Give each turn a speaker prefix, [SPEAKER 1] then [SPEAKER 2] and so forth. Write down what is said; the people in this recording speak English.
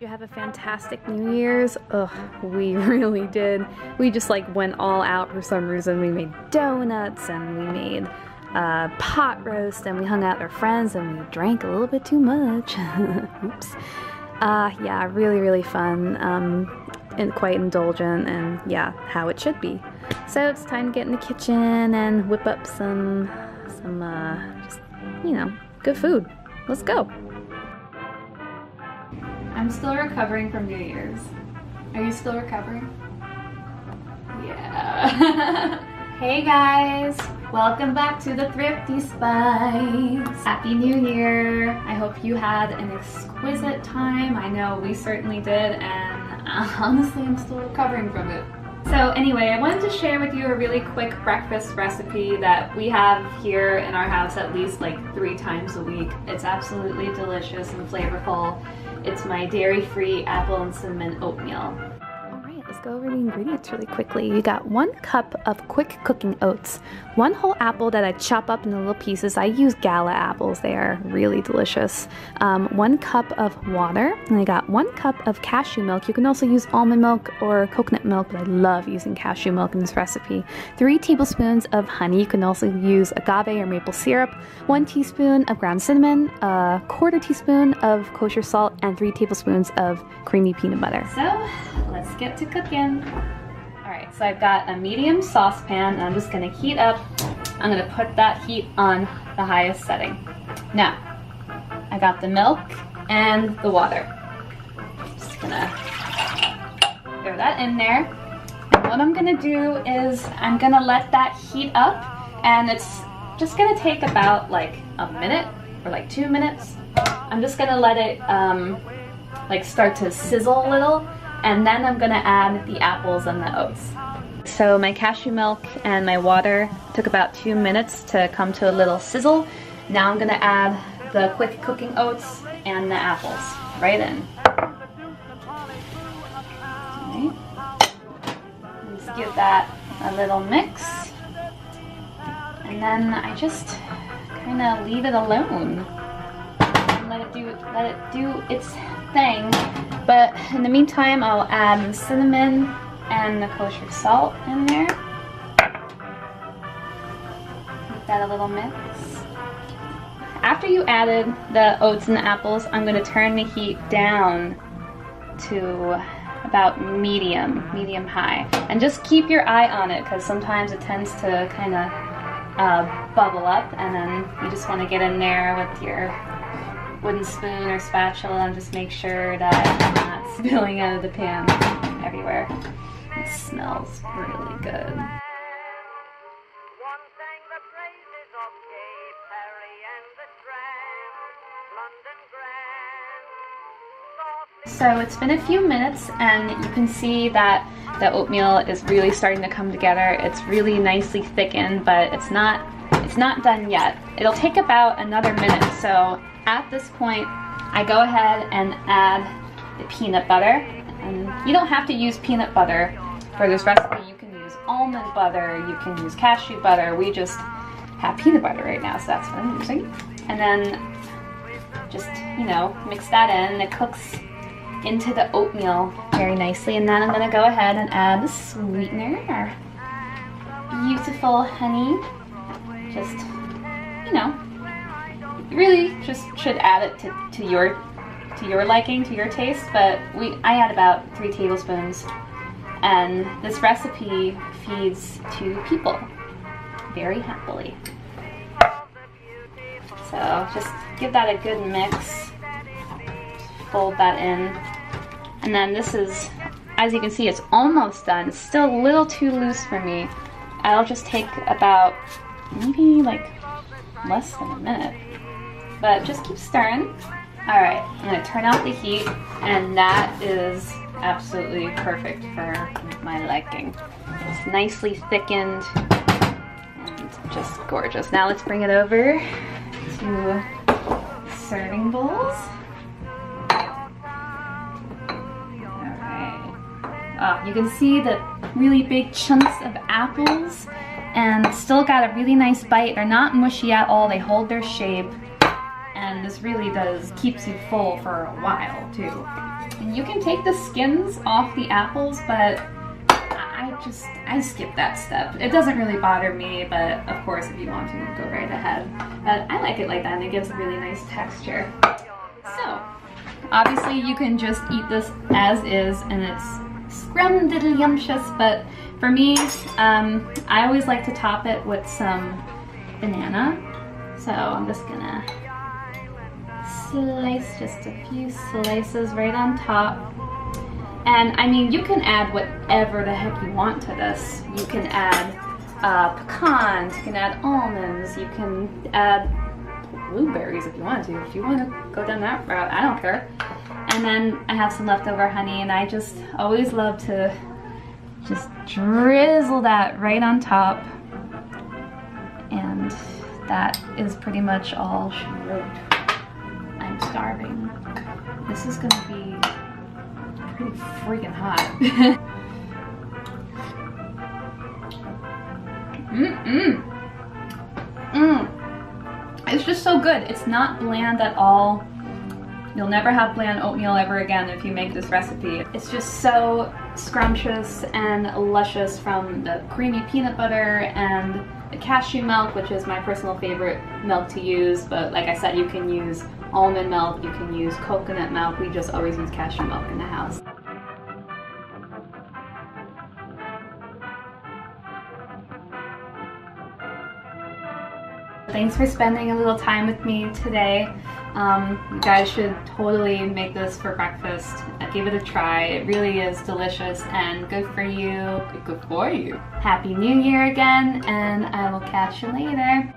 [SPEAKER 1] You have a fantastic New Year's? Ugh, we really did. We just like went all out for some reason. We made donuts and we made pot roast and we hung out with our friends and we drank a little bit too much. Oops. Yeah, really fun and quite indulgent and yeah, how it should be. So it's time to get in the kitchen and whip up some just, you know, good food. Let's go. I'm still recovering from New Year's. Are you still recovering? Yeah. Hey guys, welcome back to the Thrifty Spice. Happy New Year. I hope you had an exquisite time. I know we certainly did, and honestly I'm still recovering from it. So anyway, I wanted to share with you a really quick breakfast recipe that we have here in our house at least like 3 times a week. It's absolutely delicious and flavorful. It's my dairy-free apple and cinnamon oatmeal. Alright, let's go over the ingredients really quickly. You got 1 cup of quick cooking oats, 1 whole apple that I chop up into little pieces. I use Gala apples, they are really delicious. 1 cup of water, and I got 1 cup of cashew milk. You can also use almond milk or coconut milk, but I love using cashew milk in this recipe. 3 tablespoons of honey. You can also use agave or maple syrup. 1 teaspoon of ground cinnamon, a 1/4 teaspoon of kosher salt, and 3 tablespoons of creamy peanut butter. So let's get to cooking. Alright, so I've got a medium saucepan and I'm just going to heat up. I'm going to put that heat on the highest setting. Now, I got the milk and the water. Just going to throw that in there. And what I'm going to do is I'm going to let that heat up, and it's just going to take about like a minute or like 2 minutes. I'm just going to let it like start to sizzle a little, and then I'm gonna add the apples and the oats. So my cashew milk and my water took about 2 minutes to come to a little sizzle. Now I'm gonna add the quick cooking oats and the apples right in. Right. Let's give that a little mix. And then I just kind of leave it alone. And let it do its thing. But in the meantime, I'll add the cinnamon and the kosher salt in there. Give that a little mix. After you added the oats and the apples, I'm going to turn the heat down to about medium high. And just keep your eye on it, because sometimes it tends to kind of bubble up, and then you just want to get in there with your wooden spoon or spatula and just make sure that I'm not spilling out of the pan everywhere. It smells really good. So it's been a few minutes and you can see that the oatmeal is really starting to come together. It's really nicely thickened, but it's not done yet. It'll take about another minute. So at this point, I go ahead and add the peanut butter. And you don't have to use peanut butter for this recipe. You can use almond butter, you can use cashew butter. We just have peanut butter right now, so that's what I'm using. And then just, you know, mix that in. It cooks into the oatmeal very nicely. And then I'm gonna go ahead and add the sweetener, our beautiful honey. Just, you know, really just should add it to your liking, to your taste, but I add about 3 tablespoons, and this recipe feeds 2 people very happily. So just give that a good mix, fold that in, and then this is, as you can see, it's almost done. It's still a little too loose for me. I'll just take about maybe like less than a minute. But just keep stirring. Alright, I'm going to turn out the heat, and that is absolutely perfect for my liking. It's nicely thickened and just gorgeous. Now let's bring it over to serving bowls. Alright. Oh, you can see the really big chunks of apples, and still got a really nice bite. They're not mushy at all, they hold their shape. And this really keeps you full for a while too. And you can take the skins off the apples, but I skip that step. It doesn't really bother me, but of course if you want to, go right ahead. But I like it like that and it gives a really nice texture. So, obviously you can just eat this as is and it's scrumdiddlyumptious, but for me, I always like to top it with some banana. So I'm just gonna slice just a few slices right on top. And I mean, you can add whatever the heck you want to this. You can add pecans, you can add almonds, you can add blueberries if you want to. If you want to go down that route, I don't care. And then I have some leftover honey, and I just always love to just drizzle that right on top. And that is pretty much all she wrote. I'm starving. This is gonna be pretty freaking hot. It's just so good. It's not bland at all. You'll never have bland oatmeal ever again if you make this recipe. It's just so scrumptious and luscious from the creamy peanut butter and the cashew milk, which is my personal favorite milk to use. But like I said, you can use almond milk, you can use coconut milk. We just always use cashew milk in the house. Thanks for spending a little time with me today. You guys should totally make this for breakfast. Give it a try. It really is delicious and good for you. Good for you. Happy New Year again, and I will catch you later.